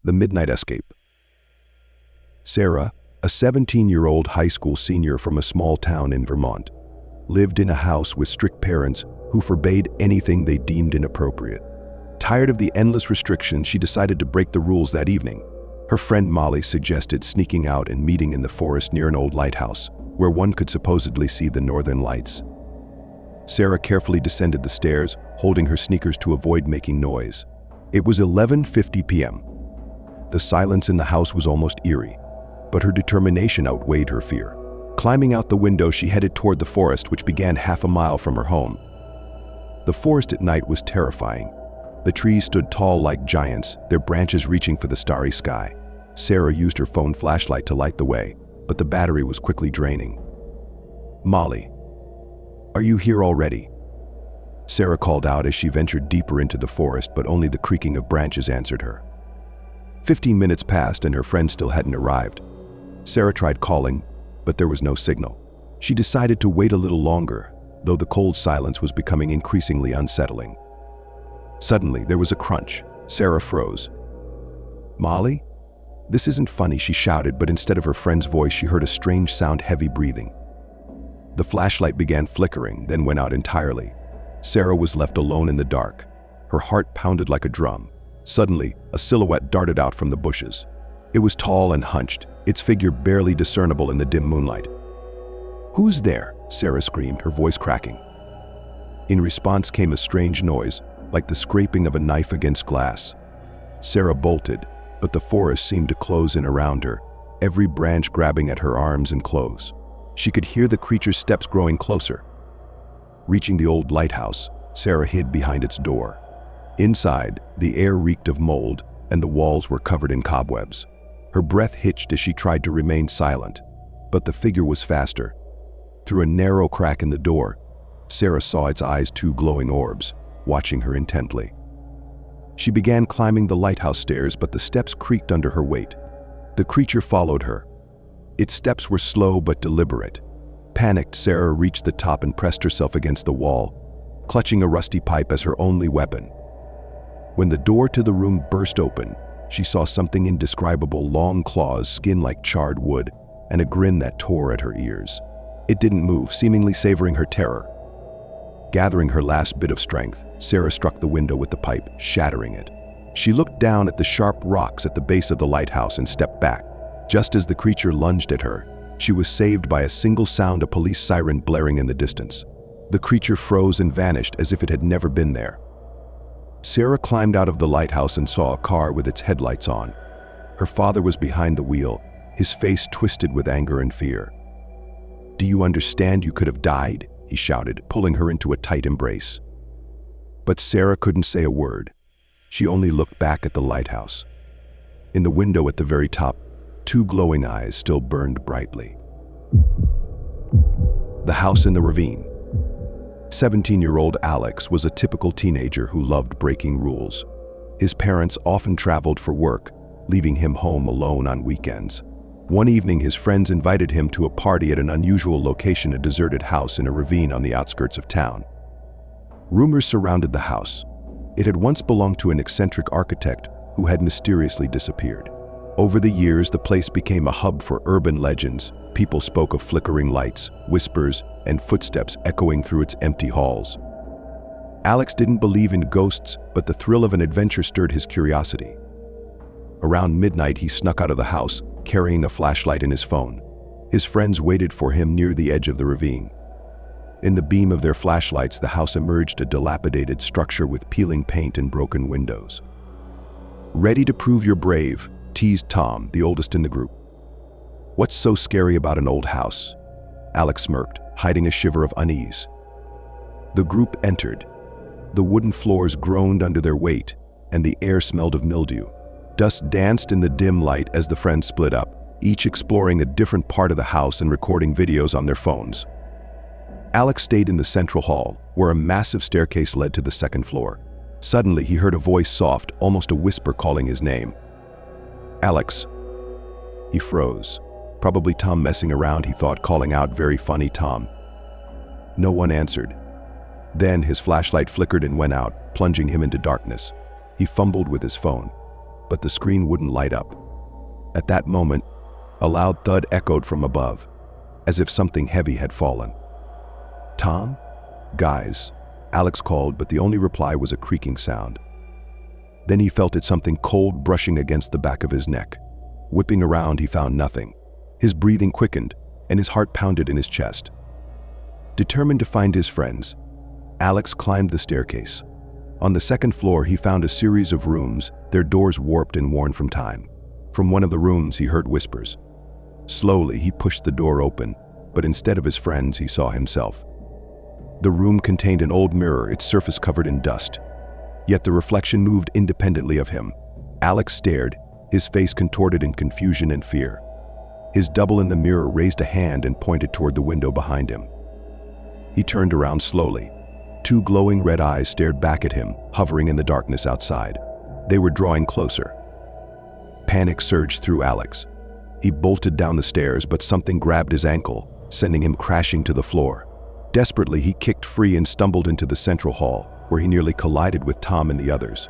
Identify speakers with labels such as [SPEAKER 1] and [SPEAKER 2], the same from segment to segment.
[SPEAKER 1] The Midnight Escape. Sarah, a 17-year-old high school senior from a small town in Vermont, lived in a house with strict parents who forbade anything they deemed inappropriate. Tired of the endless restrictions, she decided to break the rules that evening. Her friend Molly suggested sneaking out and meeting in the forest near an old lighthouse, where one could supposedly see the northern lights. Sarah carefully descended the stairs, holding her sneakers to avoid making noise. It was 11:50 p.m. The silence in the house was almost eerie, but her determination outweighed her fear. Climbing out the window, she headed toward the forest, which began half a mile from her home. The forest at night was terrifying. The trees stood tall like giants, their branches reaching for the starry sky. Sarah used her phone flashlight to light the way, but the battery was quickly draining. "Molly, are you here already?" Sarah called out as she ventured deeper into the forest, but only the creaking of branches answered her. 15 minutes passed and her friend still hadn't arrived. Sarah tried calling, but there was no signal. She decided to wait a little longer, though the cold silence was becoming increasingly unsettling. Suddenly, there was a crunch. Sarah froze. "Molly? This isn't funny," she shouted, but instead of her friend's voice, she heard a strange sound, heavy breathing. The flashlight began flickering, then went out entirely. Sarah was left alone in the dark. Her heart pounded like a drum. Suddenly, a silhouette darted out from the bushes. It was tall and hunched, its figure barely discernible in the dim moonlight. "Who's there?" Sarah screamed, her voice cracking. In response came a strange noise, like the scraping of a knife against glass. Sarah bolted, but the forest seemed to close in around her, every branch grabbing at her arms and clothes. She could hear the creature's steps growing closer. Reaching the old lighthouse, Sarah hid behind its door. Inside, the air reeked of mold, and the walls were covered in cobwebs. Her breath hitched as she tried to remain silent, but the figure was faster. Through a narrow crack in the door, Sarah saw its eyes, two glowing orbs, watching her intently. She began climbing the lighthouse stairs, but the steps creaked under her weight. The creature followed her. Its steps were slow but deliberate. Panicked, Sarah reached the top and pressed herself against the wall, clutching a rusty pipe as her only weapon. When the door to the room burst open, she saw something indescribable: long claws, skin like charred wood, and a grin that tore at her ears. It didn't move, seemingly savoring her terror. Gathering her last bit of strength, Sarah struck the window with the pipe, shattering it. She looked down at the sharp rocks at the base of the lighthouse and stepped back. Just as the creature lunged at her, she was saved by a single sound, a police siren blaring in the distance. The creature froze and vanished as if it had never been there. Sarah climbed out of the lighthouse and saw a car with its headlights on. Her father was behind the wheel, his face twisted with anger and fear. "Do you understand you could have died?" he shouted, pulling her into a tight embrace. But Sarah couldn't say a word. She only looked back at the lighthouse. In the window at the very top, two glowing eyes still burned brightly. The house in the ravine. 17-year-old Alex was a typical teenager who loved breaking rules. His parents often traveled for work, leaving him home alone on weekends. One evening, his friends invited him to a party at an unusual location, a deserted house in a ravine on the outskirts of town. Rumors surrounded the house. It had once belonged to an eccentric architect who had mysteriously disappeared. Over the years, the place became a hub for urban legends. People spoke of flickering lights, whispers, and footsteps echoing through its empty halls. Alex didn't believe in ghosts, but the thrill of an adventure stirred his curiosity. Around midnight, he snuck out of the house, carrying a flashlight and his phone. His friends waited for him near the edge of the ravine. In the beam of their flashlights, the house emerged, a dilapidated structure with peeling paint and broken windows. "Ready to prove you're brave?" teased Tom, the oldest in the group. "What's so scary about an old house?" Alex smirked, hiding a shiver of unease. The group entered. The wooden floors groaned under their weight, and the air smelled of mildew. Dust danced in the dim light as the friends split up, each exploring a different part of the house and recording videos on their phones. Alex stayed in the central hall, where a massive staircase led to the second floor. Suddenly, he heard a voice, soft, almost a whisper, calling his name. "Alex." He froze. Probably Tom messing around, he thought, calling out, "Very funny, Tom." No one answered. Then his flashlight flickered and went out, plunging him into darkness. He fumbled with his phone. but the screen wouldn't light up. At that moment, a loud thud echoed from above, as if something heavy had fallen. "Tom? Guys," Alex called, but the only reply was a creaking sound. Then he felt something cold brushing against the back of his neck. Whipping around, he found nothing. His breathing quickened, and his heart pounded in his chest. Determined to find his friends, Alex climbed the staircase. On the second floor, he found a series of rooms, their doors warped and worn from time. From one of the rooms, he heard whispers. Slowly, he pushed the door open, but instead of his friends, he saw himself. The room contained an old mirror, its surface covered in dust. Yet the reflection moved independently of him. Alex stared, his face contorted in confusion and fear. His double in the mirror raised a hand and pointed toward the window behind him. He turned around slowly. Two glowing red eyes stared back at him, hovering in the darkness outside. They were drawing closer. Panic surged through Alex. He bolted down the stairs, but something grabbed his ankle, sending him crashing to the floor. Desperately, he kicked free and stumbled into the central hall, where he nearly collided with Tom and the others.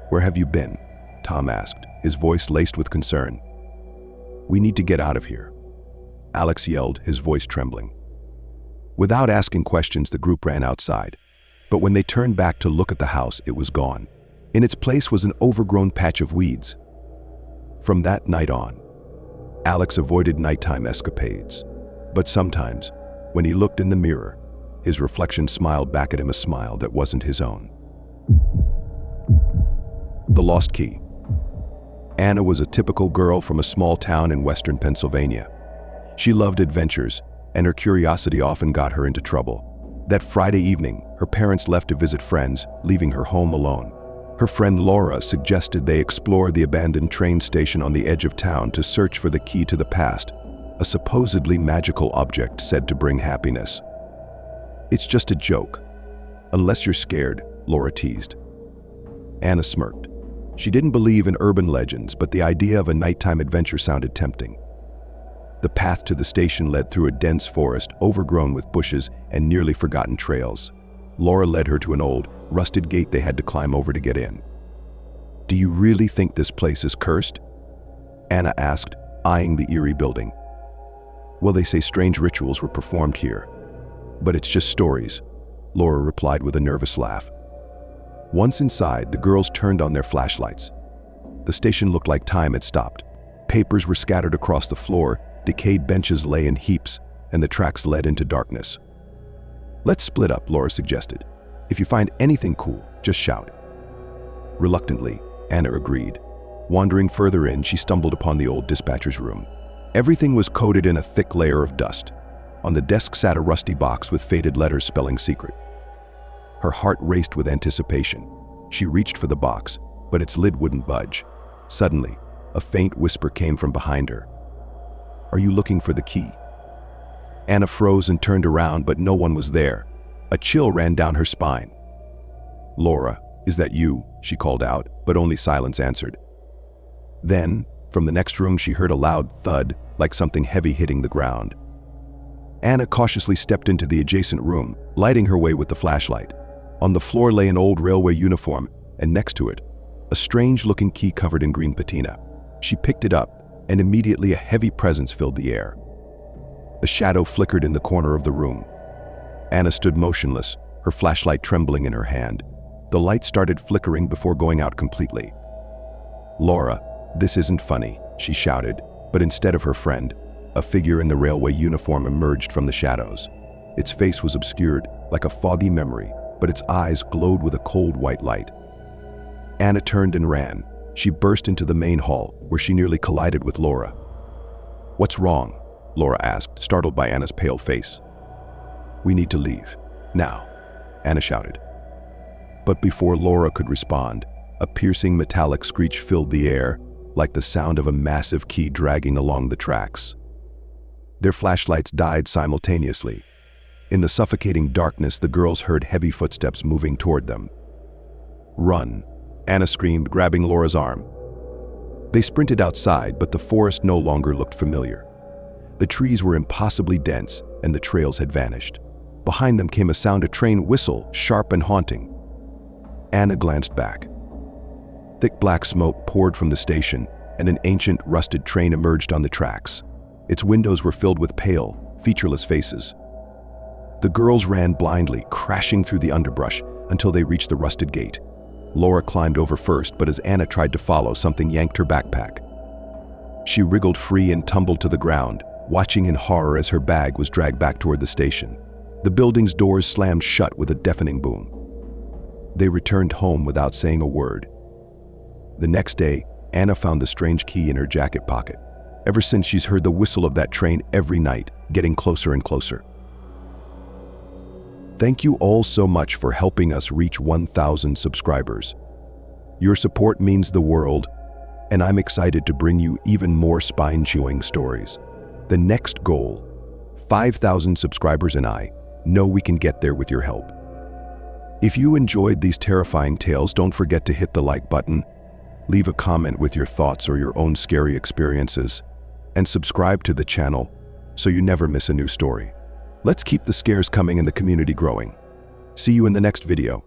[SPEAKER 1] "Where have you been?" Tom asked, his voice laced with concern. "We need to get out of here," Alex yelled, his voice trembling. Without asking questions, the group ran outside. But when they turned back to look at the house, it was gone. In its place was an overgrown patch of weeds. From that night on, Alex avoided nighttime escapades. But sometimes, when he looked in the mirror, his reflection smiled back at him, a smile that wasn't his own. The Lost Key. Anna was a typical girl from a small town in western Pennsylvania. She loved adventures, and her curiosity often got her into trouble. That Friday evening, her parents left to visit friends, leaving her home alone. Her friend Laura suggested they explore the abandoned train station on the edge of town to search for the key to the past, a supposedly magical object said to bring happiness. "It's just a joke. Unless you're scared," Laura teased. Anna smirked. She didn't believe in urban legends, but the idea of a nighttime adventure sounded tempting. The path to the station led through a dense forest, overgrown with bushes and nearly forgotten trails. Laura led her to an old, rusted gate they had to climb over to get in. "Do you really think this place is cursed?" Anna asked, eyeing the eerie building. "Well, they say strange rituals were performed here. But it's just stories," Laura replied with a nervous laugh. Once inside, the girls turned on their flashlights. The station looked like time had stopped. Papers were scattered across the floor, decayed benches lay in heaps, and the tracks led into darkness. "Let's split up," Laura suggested. "If you find anything cool, just shout." Reluctantly, Anna agreed. Wandering further in, she stumbled upon the old dispatcher's room. Everything was coated in a thick layer of dust. On the desk sat a rusty box with faded letters spelling secret. Her heart raced with anticipation. She reached for the box, but its lid wouldn't budge. Suddenly, a faint whisper came from behind her. "Are you looking for the key?" Anna froze and turned around, but no one was there. A chill ran down her spine. "Laura, is that you?" she called out, but only silence answered. Then, from the next room, she heard a loud thud, like something heavy hitting the ground. Anna cautiously stepped into the adjacent room, lighting her way with the flashlight. On the floor lay an old railway uniform, and next to it, a strange-looking key covered in green patina. She picked it up, and immediately a heavy presence filled the air. A shadow flickered in the corner of the room. Anna stood motionless, her flashlight trembling in her hand. The light started flickering before going out completely. "Laura, this isn't funny," she shouted, but instead of her friend, a figure in the railway uniform emerged from the shadows. Its face was obscured, like a foggy memory, but its eyes glowed with a cold white light. Anna turned and ran. She burst into the main hall, where she nearly collided with Laura. "What's wrong?" Laura asked, startled by Anna's pale face. "We need to leave. Now," Anna shouted. But before Laura could respond, a piercing metallic screech filled the air, like the sound of a massive key dragging along the tracks. Their flashlights died simultaneously. In the suffocating darkness, the girls heard heavy footsteps moving toward them. "Run!" Anna screamed, grabbing Laura's arm. They sprinted outside, but the forest no longer looked familiar. The trees were impossibly dense, and the trails had vanished. Behind them came a sound, a train whistle, sharp and haunting. Anna glanced back. Thick black smoke poured from the station, and an ancient, rusted train emerged on the tracks. Its windows were filled with pale, featureless faces. The girls ran blindly, crashing through the underbrush until they reached the rusted gate. Laura climbed over first, but as Anna tried to follow, something yanked her backpack. She wriggled free and tumbled to the ground, watching in horror as her bag was dragged back toward the station. The building's doors slammed shut with a deafening boom. They returned home without saying a word. The next day, Anna found the strange key in her jacket pocket. Ever since, she's heard the whistle of that train every night, getting closer and closer. Thank you all so much for helping us reach 1,000 subscribers. Your support means the world, and I'm excited to bring you even more spine-chewing stories. The next goal, 5,000 subscribers, and I know we can get there with your help. If you enjoyed these terrifying tales, don't forget to hit the like button, leave a comment with your thoughts or your own scary experiences, and subscribe to the channel so you never miss a new story. Let's keep the scares coming and the community growing. See you in the next video.